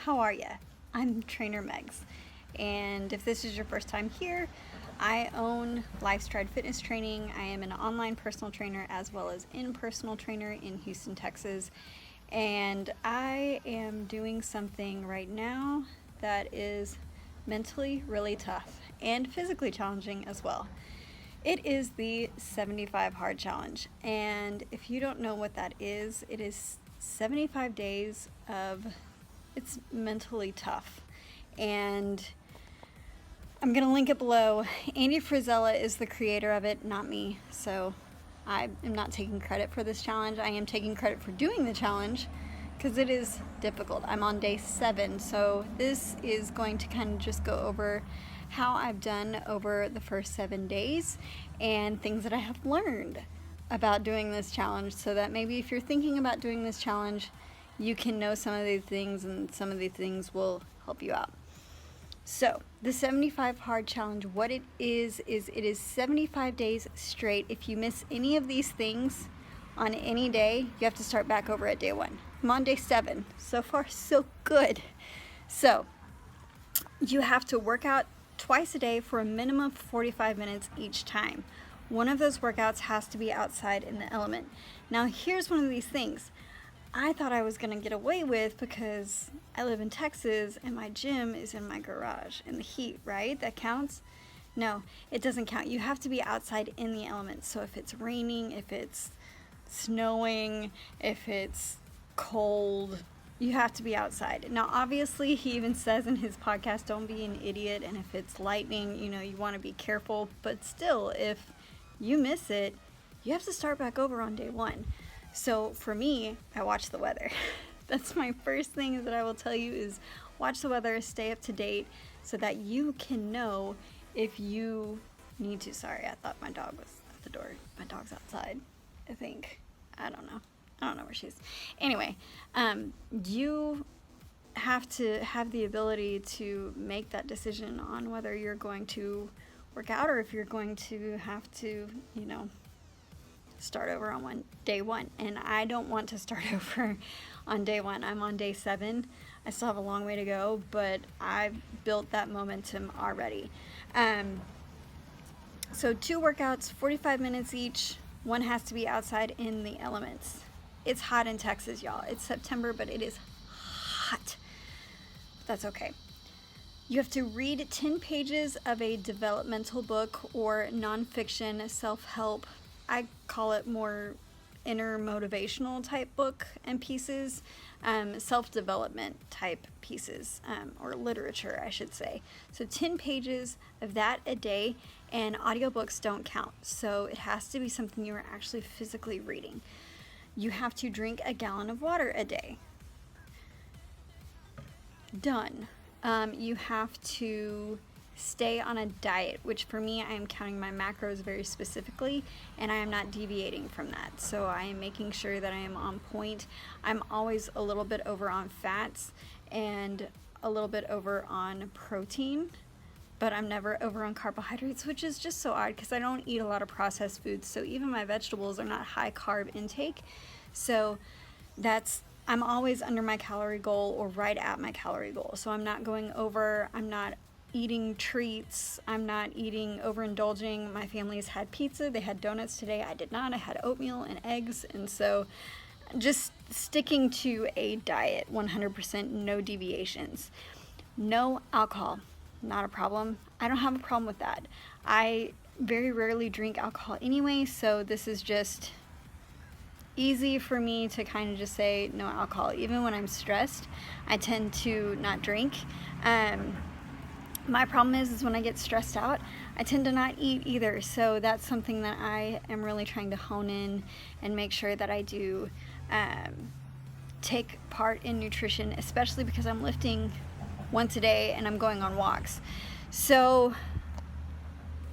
how are ya? I'm Trainer Megs, and if this is your first time here, I own Lifestride Fitness Training. I am an online personal trainer as well as in-personal trainer in Houston, Texas, and I am doing something right now that is mentally really tough and physically challenging as well. It is the 75 Hard Challenge, and if you don't know what that is, it is 75 days of it's mentally tough, and I'm gonna link it below. Andy Frisella is the creator of it, not me, so I am not taking credit for this challenge. I am taking credit for doing the challenge because it is difficult. I'm on day 7, so this is going to kind of just go over how I've done over the first 7 days and things that I have learned about doing this challenge, so that maybe if you're thinking about doing this challenge, you can know some of these things and some of these things will help you out. So the 75 Hard Challenge, what it is it is 75 days straight. If you miss any of these things on any day, you have to start back over at day 1. I'm on day 7. So far, so good. So you have to work out twice a day for a minimum of 45 minutes each time. One of those workouts has to be outside in the element. Now here's one of these things I thought I was going to get away with because I live in Texas and my gym is in my garage in the heat, right? That counts? No, it doesn't count. You have to be outside in the elements. So if it's raining, if it's snowing, if it's cold, you have to be outside. Now, obviously, he even says in his podcast, don't be an idiot. And if it's lightning, you want to be careful. But still, if you miss it, you have to start back over on day 1. So for me, I watch the weather. That's my first thing that I will tell you is watch the weather, stay up to date so that you can know if you need to. Sorry, I thought my dog was at the door. My dog's outside, I think. I don't know where she is. Anyway, you have to have the ability to make that decision on whether you're going to work out or if you're going to have to, start over on day 1. And I don't want to start over on day 1. I'm on day 7. I still have a long way to go, but I've built that momentum already. So 2 workouts, 45 minutes each. One has to be outside in the elements. It's hot in Texas, y'all. It's September, but it is hot. That's okay. You have to read 10 pages of a developmental book or nonfiction self-help. I call it more inner motivational type book and pieces, self-development type pieces, or literature, I should say. So 10 pages of that a day, and audiobooks don't count. So it has to be something you are actually physically reading. You have to drink a gallon of water a day. Done. You have to stay on a diet, which for me, I am counting my macros very specifically, and I am not deviating from that. So I am making sure that I am on point. I'm always a little bit over on fats and a little bit over on protein, but I'm never over on carbohydrates, which is just so odd because I don't eat a lot of processed foods. So even my vegetables are not high carb intake. So I'm always under my calorie goal or right at my calorie goal. So I'm not going over, I'm not eating treats, I'm not eating overindulging. My family's had pizza, they had donuts today. I did not. I had oatmeal and eggs, and so just sticking to a diet, 100%, no deviations. No alcohol, not a problem. I don't have a problem with that. I very rarely drink alcohol anyway, so this is just easy for me to kind of just say no alcohol. Even when I'm stressed, I tend to not drink. My problem is when I get stressed out, I tend to not eat either. So that's something that I am really trying to hone in and make sure that I do take part in nutrition, especially because I'm lifting once a day and I'm going on walks. So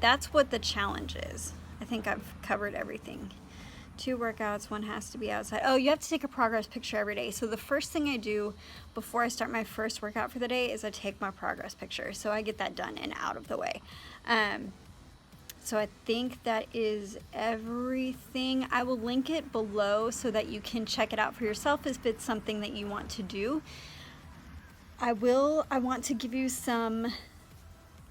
that's what the challenge is. I think I've covered everything. 2 workouts, one has to be outside. Oh, you have to take a progress picture every day. So the first thing I do before I start my first workout for the day is I take my progress picture. So I get that done and out of the way. So I think that is everything. I will link it below so that you can check it out for yourself if it's something that you want to do. I want to give you some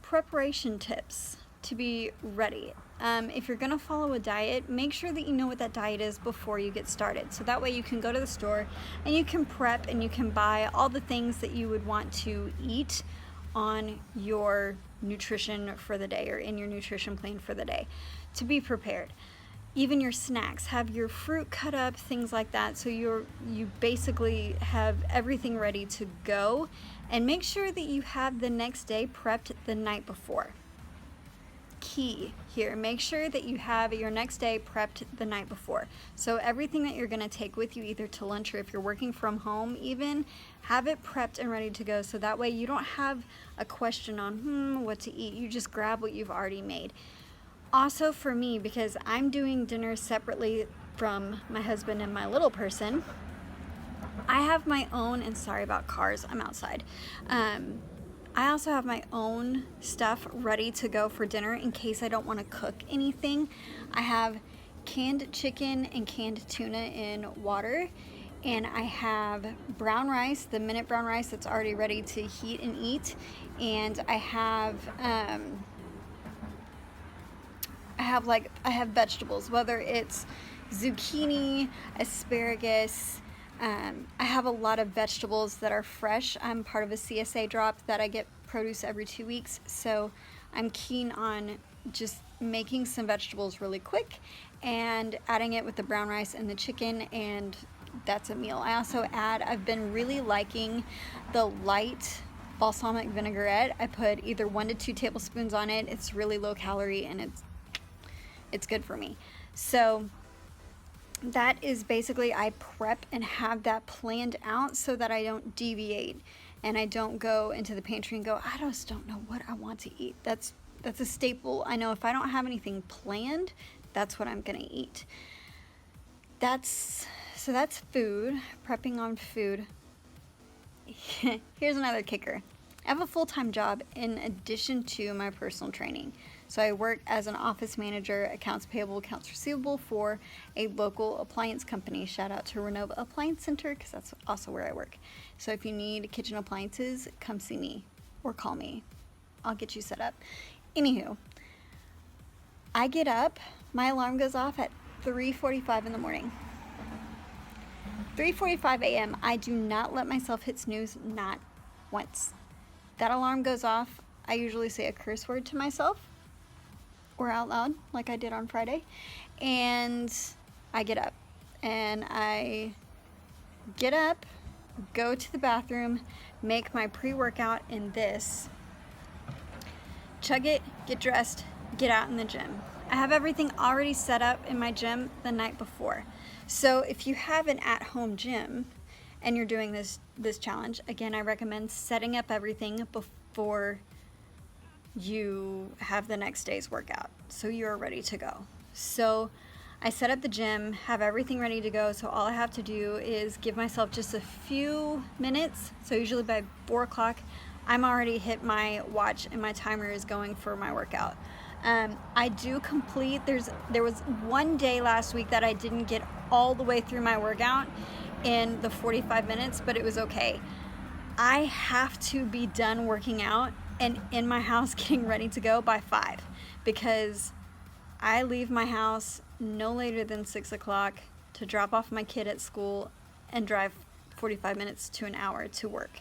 preparation tips to be ready. If you're gonna follow a diet, make sure that you know what that diet is before you get started. So that way you can go to the store and you can prep and you can buy all the things that you would want to eat on your nutrition for the day or in your nutrition plan for the day to be prepared. Even your snacks, have your fruit cut up, things like that, so you basically have everything ready to go. And make sure that you have the next day prepped the night before. Key here, make sure that you have your next day prepped the night before. So everything that you're going to take with you either to lunch or if you're working from home even, have it prepped and ready to go, so that way you don't have a question on what to eat. You just grab what you've already made. Also for me, because I'm doing dinner separately from my husband and my little person, I have my own, and sorry about cars, I'm outside. I also have my own stuff ready to go for dinner in case I don't want to cook anything. I have canned chicken and canned tuna in water, and I have brown rice, the minute brown rice that's already ready to heat and eat, and I have vegetables, whether it's zucchini, asparagus. I have a lot of vegetables that are fresh. I'm part of a CSA drop that I get produce every 2 weeks, so I'm keen on just making some vegetables really quick and adding it with the brown rice and the chicken, and that's a meal. I've been really liking the light balsamic vinaigrette. I put either 1 to 2 tablespoons on it. It's really low calorie and it's good for me. So that is basically, I prep and have that planned out so that I don't deviate and I don't go into the pantry and go, I just don't know what I want to eat. That's a staple. I know if I don't have anything planned, that's what I'm gonna eat. That's food, prepping on food. Here's another kicker. I have a full-time job in addition to my personal training. So I work as an office manager, accounts payable, accounts receivable for a local appliance company. Shout out to Renova Appliance Center, because that's also where I work. So if you need kitchen appliances, come see me or call me. I'll get you set up. Anywho, I get up, my alarm goes off at 3:45 in the morning. 3:45 a.m. I do not let myself hit snooze, not once. That alarm goes off, I usually say a curse word to myself or out loud like I did on Friday, and I get up. And I get up, go to the bathroom, make my pre-workout in this, chug it, get dressed, get out in the gym. I have everything already set up in my gym the night before. So if you have an at-home gym and you're doing this challenge, again, I recommend setting up everything before you have the next day's workout so you're ready to go. So I set up the gym, have everything ready to go, so all I have to do is give myself just a few minutes. So usually by 4 o'clock I'm already hit my watch and my timer is going for my workout. I do complete, there was one day last week that I didn't get all the way through my workout in the 45 minutes, but it was okay. I have to be done working out and in my house getting ready to go by 5, because I leave my house no later than 6 o'clock to drop off my kid at school and drive 45 minutes to an hour to work.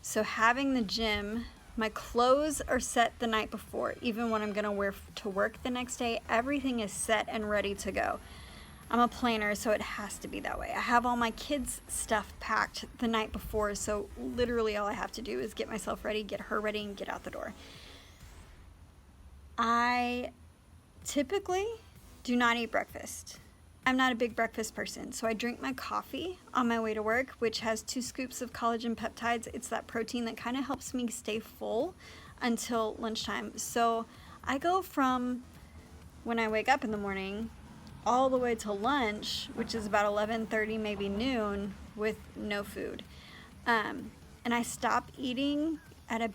So having the gym, my clothes are set the night before. Even what I'm gonna wear to work the next day, everything is set and ready to go. I'm a planner, so it has to be that way. I have all my kids' stuff packed the night before, so literally all I have to do is get myself ready, get her ready, and get out the door. I typically do not eat breakfast. I'm not a big breakfast person, so I drink my coffee on my way to work, which has 2 scoops of collagen peptides. It's that protein that kind of helps me stay full until lunchtime. So I go from when I wake up in the morning all the way to lunch, which is about 11:30, maybe noon, with no food. And I stop eating at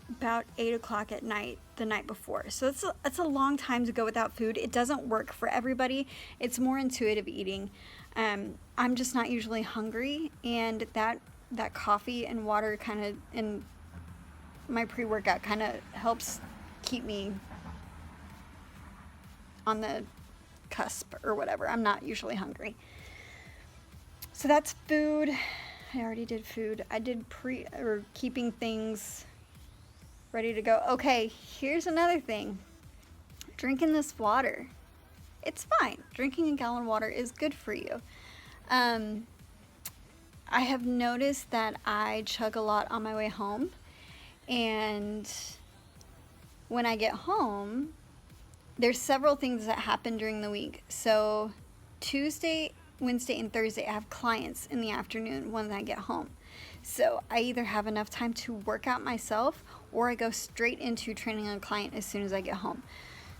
about 8 o'clock at night the night before. So it's a long time to go without food. It doesn't work for everybody. It's more intuitive eating. I'm just not usually hungry, and that coffee and water kind of, and my pre-workout kind of helps keep me on the cusp or whatever. I'm not usually hungry. So that's food. I already did food. I did keeping things ready to go. Okay, here's another thing. Drinking this water. It's fine. Drinking a gallon of water is good for you. I have noticed that I chug a lot on my way home, and when I get home, there's several things that happen during the week. So Tuesday, Wednesday, and Thursday, I have clients in the afternoon when I get home. So I either have enough time to work out myself, or I go straight into training a client as soon as I get home.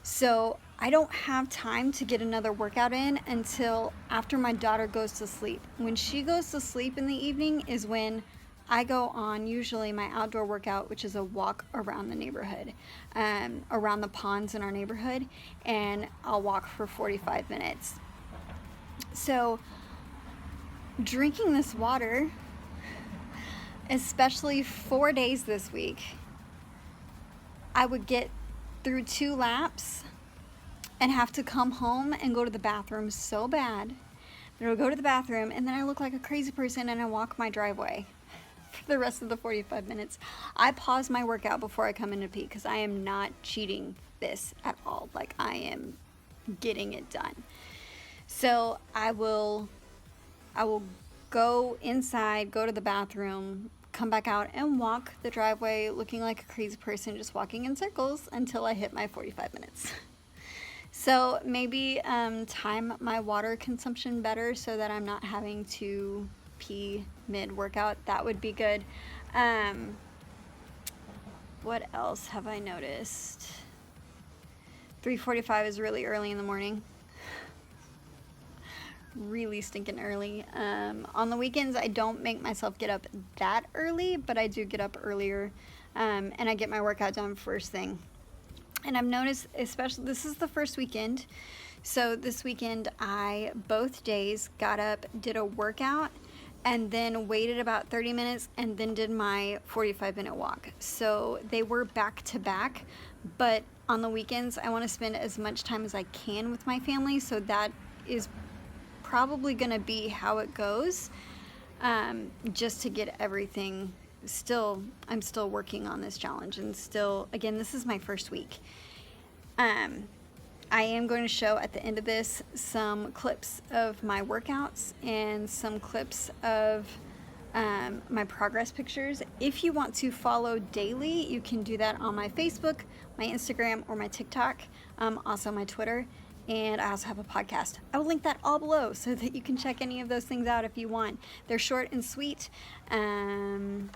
So I don't have time to get another workout in until after my daughter goes to sleep. When she goes to sleep in the evening is when I go on usually my outdoor workout, which is a walk around the neighborhood, around the ponds in our neighborhood, and I'll walk for 45 minutes. So drinking this water, especially 4 days this week, I would get through 2 laps and have to come home and go to the bathroom so bad that I would go to the bathroom, and then I look like a crazy person and I walk my driveway for the rest of the 45 minutes. I pause my workout before I come in to pee because I am not cheating this at all. Like, I am getting it done. So I will go inside, go to the bathroom, come back out and walk the driveway looking like a crazy person, just walking in circles until I hit my 45 minutes. So maybe time my water consumption better so that I'm not having to pee mid-workout. That would be good. What else have I noticed? 3:45 is really early in the morning. Really stinking early. On the weekends, I don't make myself get up that early, but I do get up earlier, and I get my workout done first thing. And I've noticed, especially, this is the first weekend, so this weekend I both days got up, did a workout, and then waited about 30 minutes and then did my 45-minute walk. So they were back to back, but on the weekends I want to spend as much time as I can with my family, so that is probably going to be how it goes, just to get everything. I'm still working on this challenge, and still, again, this is my first week. I am going to show at the end of this some clips of my workouts and some clips of my progress pictures. If you want to follow daily, you can do that on my Facebook, my Instagram, or my TikTok, also my Twitter. And I also have a podcast. I will link that all below so that you can check any of those things out if you want. They're short and sweet. I'm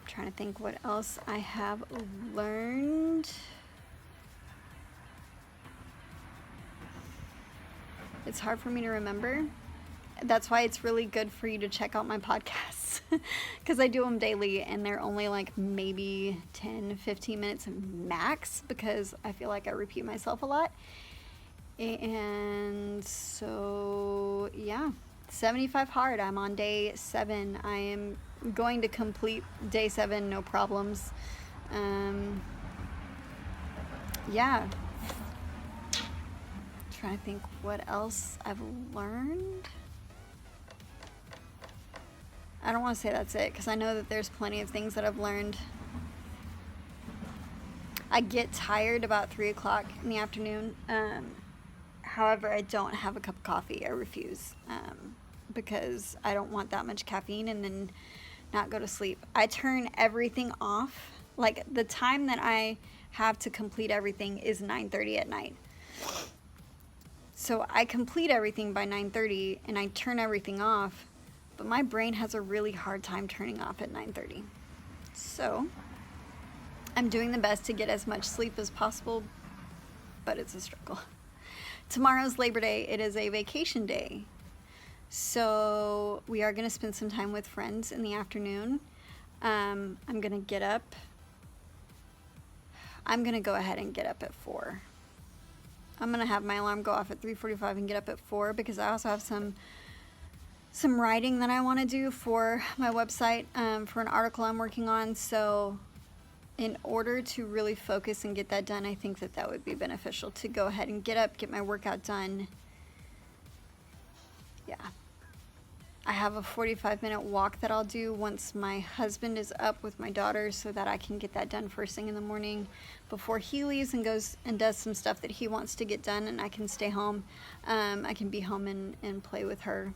trying to think what else I have learned. It's hard for me to remember. That's why it's really good for you to check out my podcasts, because I do them daily and they're only like maybe 10-15 minutes max, because I feel like I repeat myself a lot. And so, yeah, 75 hard. I'm on day 7. I am going to complete day 7, no problems. Yeah. Trying to think what else I've learned. I don't want to say that's it, because I know that there's plenty of things that I've learned. I get tired about 3 o'clock in the afternoon. However, I don't have a cup of coffee. I refuse, because I don't want that much caffeine and then not go to sleep. I turn everything off. Like, the time that I have to complete everything is 9:30 at night. So I complete everything by 9:30 and I turn everything off, but my brain has a really hard time turning off at 9:30. So I'm doing the best to get as much sleep as possible, but it's a struggle. Tomorrow's Labor Day. It is a vacation day. So we are going to spend some time with friends in the afternoon. I'm going to get up. I'm going to go ahead and get up at 4. I'm gonna have my alarm go off at 3:45 and get up at 4 because I also have some writing that I want to do for my website, for an article I'm working on. So in order to really focus and get that done, I think that would be beneficial to go ahead and get up, get my workout done. Yeah. I have a 45-minute walk that I'll do once my husband is up with my daughter so that I can get that done first thing in the morning before he leaves and goes and does some stuff that he wants to get done, and I can stay home. I can be home and play with her.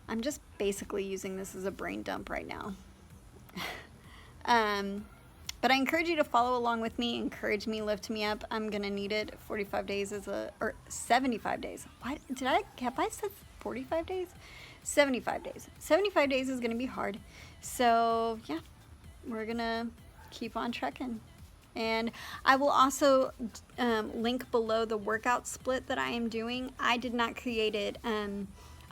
I'm just basically using this as a brain dump right now. But I encourage you to follow along with me. Encourage me, lift me up. I'm gonna need it. 45 days or 75 days. What have I said 45 days? 75 days. 75 days is gonna be hard. So yeah, we're gonna keep on trekking. And I will also link below the workout split that I am doing. I did not create it.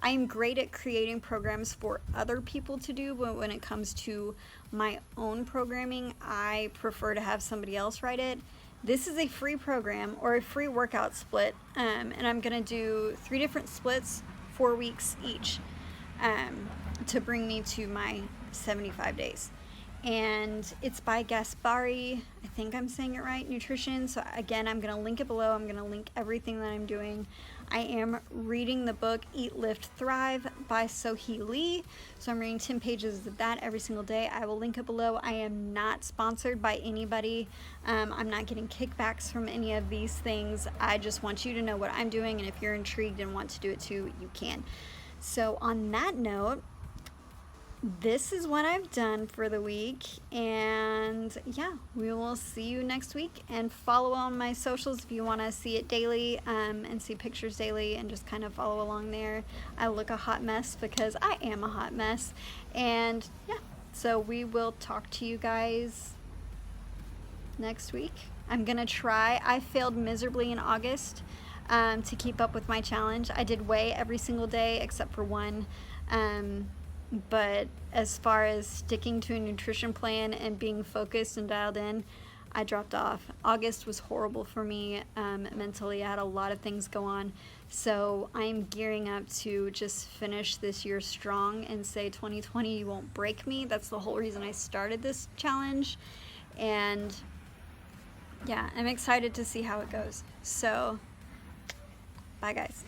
I am great at creating programs for other people to do, but when it comes to my own programming, I prefer to have somebody else write it. This is a free program or a free workout split, and I'm gonna do 3 different splits, 4 weeks each, to bring me to my 75 days. And it's by Gaspari, I think I'm saying it right, Nutrition. So again, I'm gonna link it below. I'm gonna link everything that I'm doing. I am reading the book Eat, Lift, Thrive by Sohee Lee. So I'm reading 10 pages of that every single day. I will link it below. I am not sponsored by anybody. I'm not getting kickbacks from any of these things. I just want you to know what I'm doing, and if you're intrigued and want to do it too, you can. So on that note, this is what I've done for the week, and yeah, we will see you next week. And follow on my socials if you want to see it daily, and see pictures daily and just kind of follow along there. I look a hot mess because I am a hot mess. And yeah, so we will talk to you guys next week. I'm gonna try. I failed miserably in August to keep up with my challenge. I did weigh every single day except for one. But as far as sticking to a nutrition plan and being focused and dialed in, I dropped off. August was horrible for me mentally. I had a lot of things go on. So I'm gearing up to just finish this year strong and say 2020 you won't break me. That's the whole reason I started this challenge. And yeah, I'm excited to see how it goes. So bye guys.